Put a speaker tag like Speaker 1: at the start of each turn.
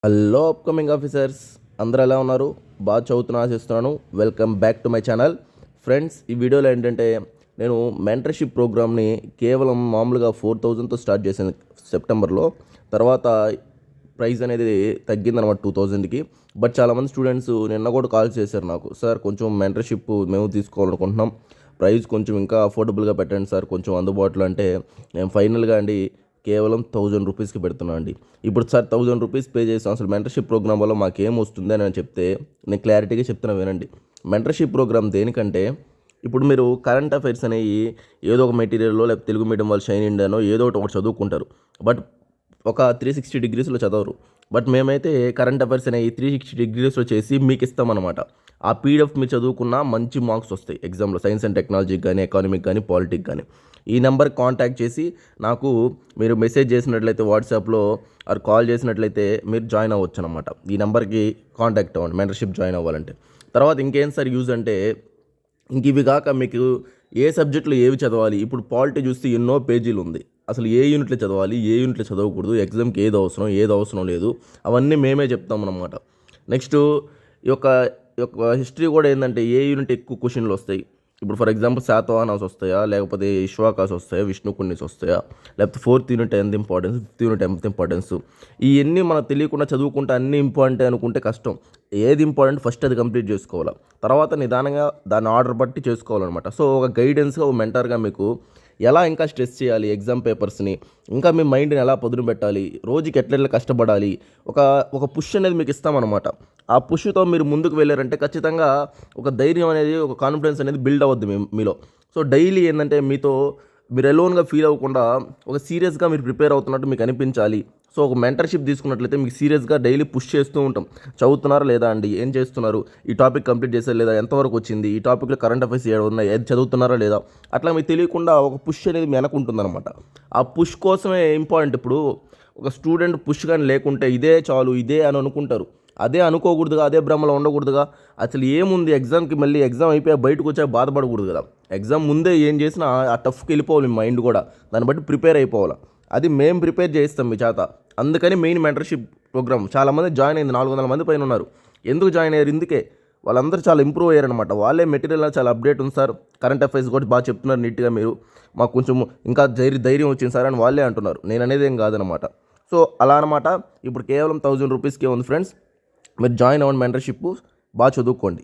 Speaker 1: Hello upcoming officers, అందరూ ఎలా ఉన్నారు? బాగా చదువుతున్నా ఆశిస్తున్నాను. Welcome back to my channel. Friends, ఈ వీడియోలో ఏంటంటే నేను మెంటర్షిప్ ప్రోగ్రామ్ని కేవలం మామూలుగా 4,000తో స్టార్ట్ చేశాను సెప్టెంబర్లో. తర్వాత ప్రైస్ అనేది తగ్గిందనమాట 2,000కి. బట్ చాలామంది స్టూడెంట్స్ నిన్న కూడా కాల్ చేశారు నాకు, సార్ కొంచెం మెంటర్షిప్ మేము తీసుకోవాలనుకుంటున్నాం, ప్రైస్ కొంచెం ఇంకా అఫోర్డబుల్గా పెట్టండి సార్, కొంచెం అందుబాటులో. అంటే నేను ఫైనల్గా కేవలం 1,000 రూపీస్కి పెడుతున్నా అండి. ఇప్పుడు సార్ 1,000 రూపీస్ పే చేసాం, అసలు మెంటర్షిప్ ప్రోగ్రామ్ వల్ల మాకేం వస్తుంది అని చెప్తే నేను క్లారిటీగా చెప్తున్నా వినండి. మెంటర్షిప్ ప్రోగ్రామ్ దేనికంటే, ఇప్పుడు మీరు కరెంట్ అఫైర్స్ అనేవి ఏదో ఒక మెటీరియల్లో, లేకపోతే తెలుగు మీడియం వాళ్ళు షైన్ ఇండియానో ఏదో ఒకటి చదువుకుంటారు. బట్ ఒక 360 డిగ్రీస్లో చదవరు. బట్ మేమైతే కరెంట్ అఫైర్స్ అనేవి 360 డిగ్రీస్లో చేసి మీకు ఇస్తామన్నమాట. ఆ పీడిఎఫ్ మీరు చదువుకున్న మంచి మార్క్స్ వస్తాయి ఎగ్జామ్లో, సైన్స్ అండ్ టెక్నాలజీకి కానీ, ఎకానమీకి కానీ, పాలిటిక్ కానీ. ఈ నెంబర్కి కాంటాక్ట్ చేసి నాకు మీరు మెసేజ్ చేసినట్లయితే వాట్సాప్లో ఆర్ కాల్ చేసినట్లయితే మీరు జాయిన్ అవ్వచ్చు అనమాట. ఈ నెంబర్కి కాంటాక్ట్ అవ్వండి మెంటర్షిప్ జాయిన్ అవ్వాలంటే. తర్వాత ఇంకేం సార్ యూజ్ అంటే, ఇంక ఇవి కాక మీకు ఏ సబ్జెక్టులు ఏవి చదవాలి, ఇప్పుడు పాలిటీ చూస్తే ఎన్నో పేజీలు ఉంది. అసలు ఏ యూనిట్లు చదవాలి, ఏ యూనిట్లు చదవకూడదు, ఎగ్జామ్కి ఏది అవసరం, ఏది అవసరం లేదు, అవన్నీ మేమే చెప్తామన్నమాట. నెక్స్ట్ ఈ యొక్క హిస్టరీ కూడా ఏంటంటే, ఏ యూనిట్ ఎక్కువ క్వశ్చన్లు వస్తాయి. ఇప్పుడు ఫర్ ఎగ్జాంపుల్ శాతవాహనాస్ వస్తాయా, లేకపోతే ఇష్వాకాస్ వస్తాయా, విష్ణుకుణ్ణిస్ వస్తాయా, లేకపోతే 4th యూనిట్ ఎంత ఇంపార్టెన్స్, 5th యూనిట్ ఎంత ఇంపార్టెన్స్, ఇవన్నీ మనకు తెలియకుండా చదువుకుంటే అన్నీ ఇంపార్టెంట్ అనుకుంటే కష్టం. ఏది ఇంపార్టెంట్ ఫస్ట్ అది కంప్లీట్ చేసుకోవాలి, తర్వాత నిదానంగా దాన్ని ఆర్డర్ బట్టి చేసుకోవాలన్నమాట. సో ఒక గైడెన్స్గా, ఒక మెంటర్గా మీకు ఎలా ఇంకా స్ట్రెస్ చేయాలి ఎగ్జామ్ పేపర్స్ని, ఇంకా మీ మైండ్ని ఎలా పదును పెట్టాలి, రోజుకి ఎట్లెట్లా కష్టపడాలి, ఒక పుష్ అనేది మీకు ఇస్తామన్నమాట. ఆ పుష్తో మీరు ముందుకు వెళ్ళారంటే ఖచ్చితంగా ఒక ధైర్యం అనేది, ఒక కాన్ఫిడెన్స్ అనేది బిల్డ్ అవ్వద్దు మీలో. సో డైలీ ఏంటంటే మీతో మీరు ఎలోన్గా ఫీల్ అవ్వకుండా ఒక సీరియస్గా మీరు ప్రిపేర్ అవుతున్నట్టు మీకు అనిపించాలి. సో ఒక మెంటర్షిప్ తీసుకున్నట్లయితే మీకు సీరియస్గా డైలీ పుష్ చేస్తూ ఉంటాం. చదువుతున్నారా లేదా అండి, ఏం చేస్తున్నారు, ఈ టాపిక్ కంప్లీట్ చేశారు లేదా, ఎంతవరకు వచ్చింది, ఈ టాపిక్లో కరెంట్ అఫైర్స్ ఏడు ఉన్నాయి, ఏది చదువుతున్నారా లేదా, అట్లా మీకు తెలియకుండా ఒక పుష్ అనేది మీ వెనకుంటుందన్నమాట. ఆ పుష్ కోసమే ఇంపార్టెంట్. ఇప్పుడు ఒక స్టూడెంట్ పుష్ కానీ లేకుంటే ఇదే చాలు, ఇదే అని అనుకుంటారు. అదే అనుకోకూడదుగా, అదే భ్రమలో ఉండకూడదుగా. అసలు ఏముంది, ఎగ్జామ్కి మళ్ళీ ఎగ్జామ్ అయిపోయి బయటకు వచ్చా బాధపడకూడదు కదా. ఎగ్జామ్ ముందే ఏం చేసినా ఆ టఫ్కి వెళ్ళిపోవాలి మీ మైండ్ కూడా, దాన్ని బట్టి ప్రిపేర్ అయిపోవాలి. అది మేము ప్రిపేర్ చేయిస్తాం మీ చేత. అందుకని మెయిన్ మెంటర్షిప్ ప్రోగ్రామ్ చాలామంది జాయిన్ అయింది, 400 మంది పైన ఉన్నారు. ఎందుకు జాయిన్ అయ్యారు? ఇందుకే వాళ్ళందరూ చాలా ఇంప్రూవ్ అయ్యారనమాట. వాళ్ళే మెటీరియల్ చాలా అప్డేట్ ఉంది సార్, కరెంట్ అఫైర్స్ కూడా బాగా చెప్తున్నారు నీట్గా, మీరు మాకు కొంచెం ఇంకా ధైర్యం వచ్చింది సార్ అని వాళ్ళే అంటున్నారు. నేను అనేది ఏం కాదనమాట. సో అలా అనమాట. ఇప్పుడు కేవలం 1,000 రూపీస్కే ఉంది ఫ్రెండ్స్. మీరు జాయిన్ అవ్వండి మెంటర్షిప్, బాగా చదువుకోండి.